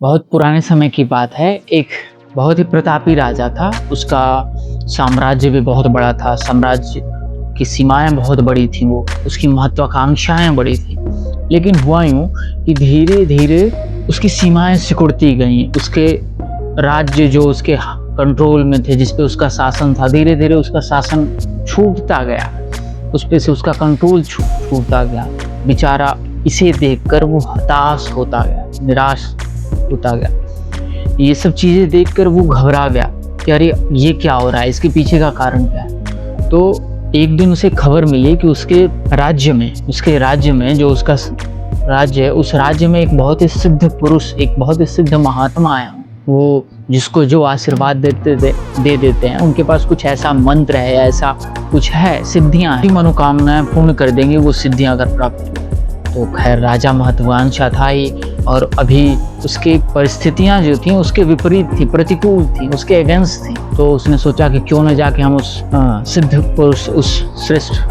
बहुत पुराने समय की बात है। एक बहुत ही प्रतापी राजा था। उसका साम्राज्य भी बहुत बड़ा था। साम्राज्य की सीमाएं बहुत बड़ी थी। वो उसकी महत्वाकांक्षाएं बड़ी थी। लेकिन हुआ यूं कि धीरे धीरे उसकी सीमाएं सिकुड़ती गईं। उसके राज्य जो उसके कंट्रोल में थे, जिस पे उसका शासन था, धीरे धीरे उसका शासन छूटता गया। उस पे से उसका कंट्रोल छूटता गया। बेचारा इसे देखकर वो हताश होता गया, निराश होता गया। ये सब चीजें देखकर वो घबरा गया कि अरे ये क्या हो रहा है, इसके पीछे का कारण क्या है। तो एक दिन उसे खबर मिली कि उसके राज्य में जो उसका राज्य है, उस राज्य में एक बहुत ही सिद्ध पुरुष, एक बहुत ही सिद्ध महात्मा है। वो जिसको जो आशीर्वाद दे देते हैं, उनके पास कुछ ऐसा मंत्र है, ऐसा कुछ है, सिद्धियां हैं, मनोकामनाएं पूर्ण कर देंगे वो सिद्धियां अगर प्राप्त हो। तो खैर राजा महत्वाकांक्षा था ही, और अभी उसकी परिस्थितियां जो थी उसके विपरीत थी, प्रतिकूल थी, उसके अगेंस्ट थी। तो उसने सोचा कि क्यों न जाके हम उस सिद्ध पुरुष, उस श्रेष्ठ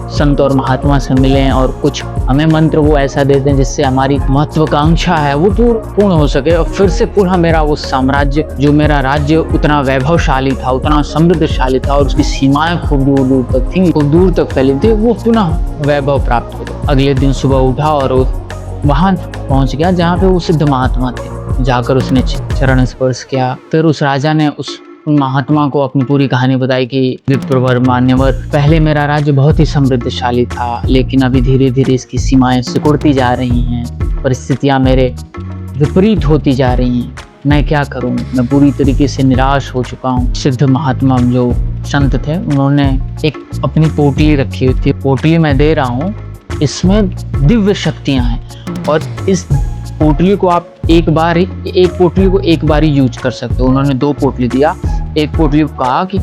संत और महात्मा से मिलें और कुछ हमें मंत्र वो ऐसा दे दें जिससे हमारी महत्वाकांक्षा है वो पूर्ण हो सके, और फिर से पुनः मेरा वो साम्राज्य, जो मेरा राज्य उतना वैभवशाली था, उतना समृद्धशाली था और उसकी सीमाएं खूब दूर दूर तक थी, खूब दूर तक फैली थी, वो पुनः वैभव प्राप्त हो। अगले दिन सुबह उठा और वहां पहुंच गया जहाँ पे वो सिद्ध महात्मा थे। जाकर उसने चरण स्पर्श किया। फिर उस राजा ने उस महात्मा को अपनी पूरी कहानी बताई कि विप्रवर, मान्यवर, पहले मेरा राज्य बहुत ही समृद्धशाली था, लेकिन अभी धीरे धीरे इसकी सीमाएं सिकुड़ती जा रही हैं, परिस्थितियां मेरे विपरीत होती जा रही हैं, मैं क्या करूं, मैं पूरी तरीके से निराश हो चुका हूं। सिद्ध महात्मा जो संत थे, उन्होंने एक अपनी पोटली रखी हुई थी। पोटली मैं दे रहा हूं, इसमें दिव्य शक्तियां हैं और इस पोटली को आप एक पोटली को एक बार ही यूज कर सकते हो। उन्होंने 2 पोटली दिया। एक पोटली को कहा कि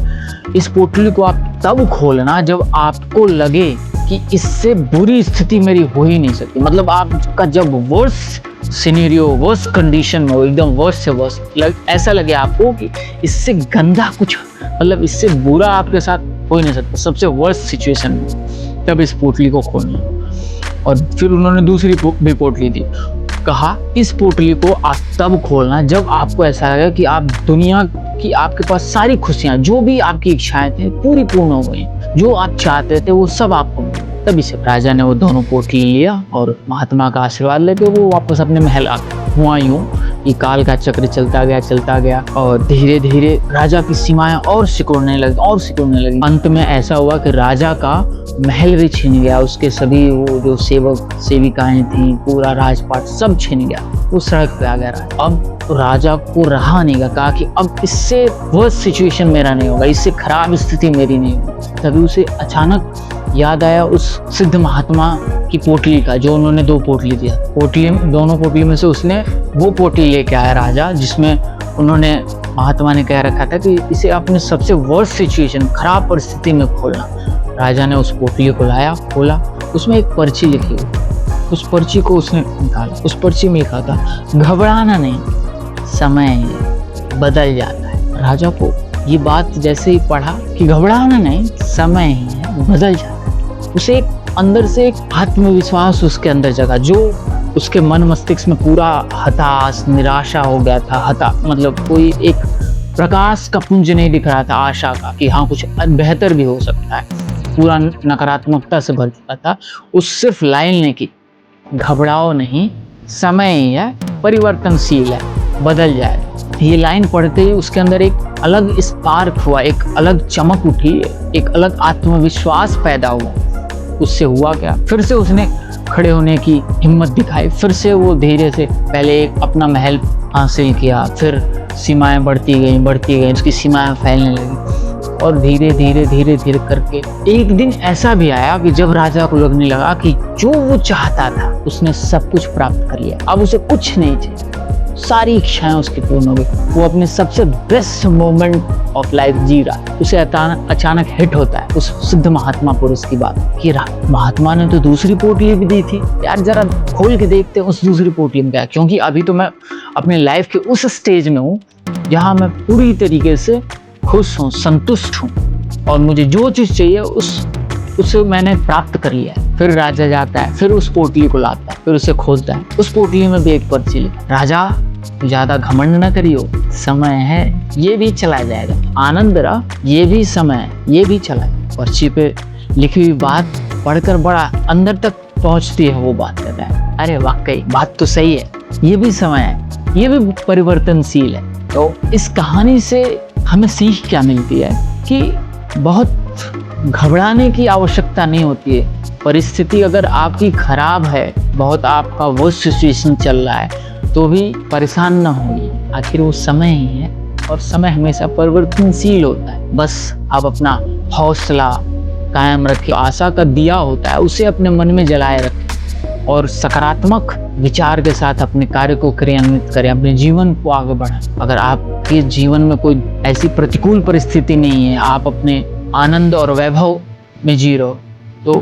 इस पोटली को आप तब खोलना जब आपको लगे कि इससे बुरी स्थिति मेरी हो ही नहीं सकती। मतलब आपका जब वर्स्ट सिनेरियो, वर्स्ट कंडीशन में हो, एकदम वर्स्ट से वर्स्ट ऐसा लगे आपको कि इससे गंदा कुछ, मतलब इससे बुरा आपके साथ हो ही नहीं सकता, सबसे वर्स्ट सिचुएशन में, तब इस पोटली को खोलना। और फिर उन्होंने दूसरी भी पोटली दी। कहा इस पोटली को आप तब खोलना जब आपको ऐसा लगे कि आप दुनिया की, आपके पास सारी खुशियां, जो भी आपकी इच्छाएं थी पूरी पूर्ण हो गई, जो आप चाहते थे वो सब आपको मिला। तभी से राजा ने वो दोनों पोटली लिया और महात्मा का आशीर्वाद लेके वो वापस अपने महल आ गया। हुआ यूं कि काल का चक्र चलता गया और धीरे धीरे राजा की सीमाएं और सिकुड़ने लगी। अंत में ऐसा हुआ कि राजा का महल भी छीन गया, उसके सभी वो जो सेवक सेविकाएं थी, पूरा राजपाट सब छीन गया। वो सड़क पे आ गया राजा। अब राजा को रहा नहीं गया, कहा कि अब इससे वर्स्ट सिचुएशन मेरा नहीं होगा, इससे खराब स्थिति मेरी नहीं होगी। तभी उसे अचानक याद आया उस सिद्ध महात्मा की पोटली का, जो उन्होंने 2 पोटली दिया। दोनों पोटली में से उसने वो पोटली लेके आया राजा, जिसमें उन्होंने, महात्मा ने कह रखा था कि इसे अपने सबसे वर्स्ट सिचुएशन, खराब परिस्थिति में खोलना। राजा ने उस पोटली को लाया, खोला, उसमें एक पर्ची लिखी हुई। उस पर्ची को उसने निकाला। उस पर्ची में लिखा था, घबराना नहीं, समय है, बदल जाता है। राजा को ये बात जैसे ही पढ़ा कि घबराना नहीं, समय ही है, बदल जाता है, उसे एक अंदर से एक आत्मविश्वास उसके अंदर जगा, जो उसके मन मस्तिष्क में पूरा हताश, निराशा हो गया था। मतलब कोई एक प्रकाश का पुंज नहीं दिख रहा था, आशा का, कि हाँ कुछ बेहतर भी हो सकता है। पूरा नकारात्मकता से भर चुका था। उस सिर्फ लाइन ने की, घबराओ नहीं, समय ही है, परिवर्तनशील है, बदल जाए। ये लाइन पढ़ते ही उसके अंदर एक अलग स्पार्क हुआ, एक अलग चमक उठी, एक अलग आत्मविश्वास पैदा हुआ। उससे हुआ क्या, फिर से उसने खड़े होने की हिम्मत दिखाई। फिर से वो धीरे से पहले एक अपना महल हासिल किया, फिर सीमाएं बढ़ती गई, उसकी सीमाएं फैलने लगी। और धीरे धीरे करके एक दिन ऐसा भी आया कि जब राजा को लगने लगा कि जो वो चाहता था उसने सब कुछ प्राप्त कर लिया, अब उसे कुछ नहीं चाहिए, सारी इच्छाएं उसकी पूर्ण हो गई। वो अपने सबसे बेस्ट मोमेंट ऑफ लाइफ जी रहा। उसे अचानक हिट होता है उस सिद्ध महात्मा पुरुष की बात कि महात्मा ने तो दूसरी पोटली भी दी थी, यार जरा खोल के देखते हैं उस दूसरी पोटली में क्या है। क्योंकि अभी तो मैं अपने लाइफ के उस स्टेज में हूँ जहाँ मैं पूरी तरीके से खुश हूँ, संतुष्ट हूँ, और मुझे जो चीज़ चाहिए उसे मैंने प्राप्त कर लिया है। फिर राजा जाता है, फिर उस पोटली को लाता है, फिर उसे खोलता है। उस पोटली में भी एक पर्ची लिखी, राजा ज्यादा घमंड न करियो, समय है ये भी चला जाएगा। आनंद रहा, ये भी समय है, ये भी चला जाएगा। पर्ची पे लिखी हुई बात पढ़कर बड़ा अंदर तक पहुंचती है वो बात, कहता है अरे वाकई बात तो सही है, ये भी समय है, ये भी परिवर्तनशील है। तो इस कहानी से हमें सीख क्या मिलती है कि बहुत घबराने की आवश्यकता नहीं होती है। परिस्थिति अगर आपकी खराब है, बहुत आपका वो सिचुएशन चल रहा है, तो भी परेशान ना होइए, आखिर वो समय ही है और समय हमेशा परिवर्तनशील होता है। बस आप अपना हौसला कायम रखें, आशा का दिया होता है उसे अपने मन में जलाए रखें और सकारात्मक विचार के साथ अपने कार्य को क्रियान्वित करें, अपने जीवन को आगे बढ़ाएं। अगर आपके जीवन में कोई ऐसी प्रतिकूल परिस्थिति नहीं है, आप अपने आनंद और वैभव में जी रहो, तो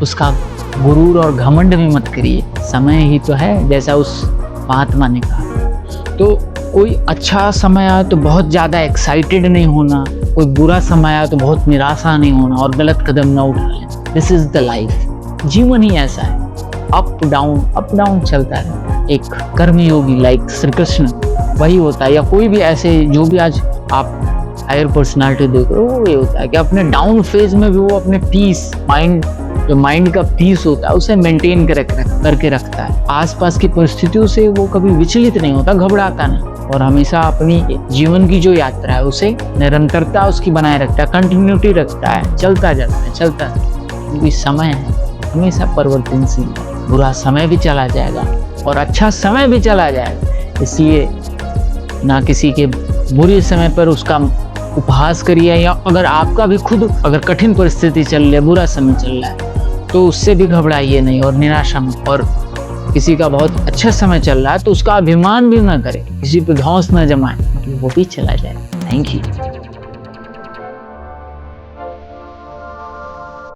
उसका गुरूर और घमंड भी मत करिए। समय ही तो है, जैसा उस महात्मा ने कहा। तो कोई अच्छा समय आया तो बहुत ज़्यादा एक्साइटेड नहीं होना, कोई बुरा समय आया तो बहुत निराशा नहीं होना और गलत कदम ना उठा लें। दिस इज़ द लाइफ, जीवन ही ऐसा है, अप डाउन चलता है। एक कर्मयोगी लाइक श्री कृष्ण वही होता है, या कोई भी ऐसे जो भी आज आप हायर पर्सनालिटी देख रहे हो, वो ये होता है कि अपने डाउन फेज में भी वो अपने पीस माइंड, जो माइंड का पीस होता है उसे मेंटेन करके रखता है। आसपास की परिस्थितियों से वो कभी विचलित नहीं होता, घबराता नहीं, और हमेशा अपनी जीवन की जो यात्रा है उसे निरंतरता उसकी बनाए रखता है, कंटिन्यूटी रखता है, चलता जाता है, चलता है। क्योंकि समय है हमेशा परिवर्तनशील है, बुरा समय भी चला जाएगा और अच्छा समय भी चला जाएगा। इसलिए ना किसी के बुरे समय पर उसका उपहास करिए, या अगर आपका भी खुद अगर कठिन परिस्थिति चल रही है, बुरा समय चल रहा है, तो उससे भी घबराइए नहीं और निराशा में। और किसी का बहुत अच्छा समय चल रहा है तो उसका अभिमान भी ना करें, किसी पे धौंस ना जमाएं, वो भी चला जाए। Thank you.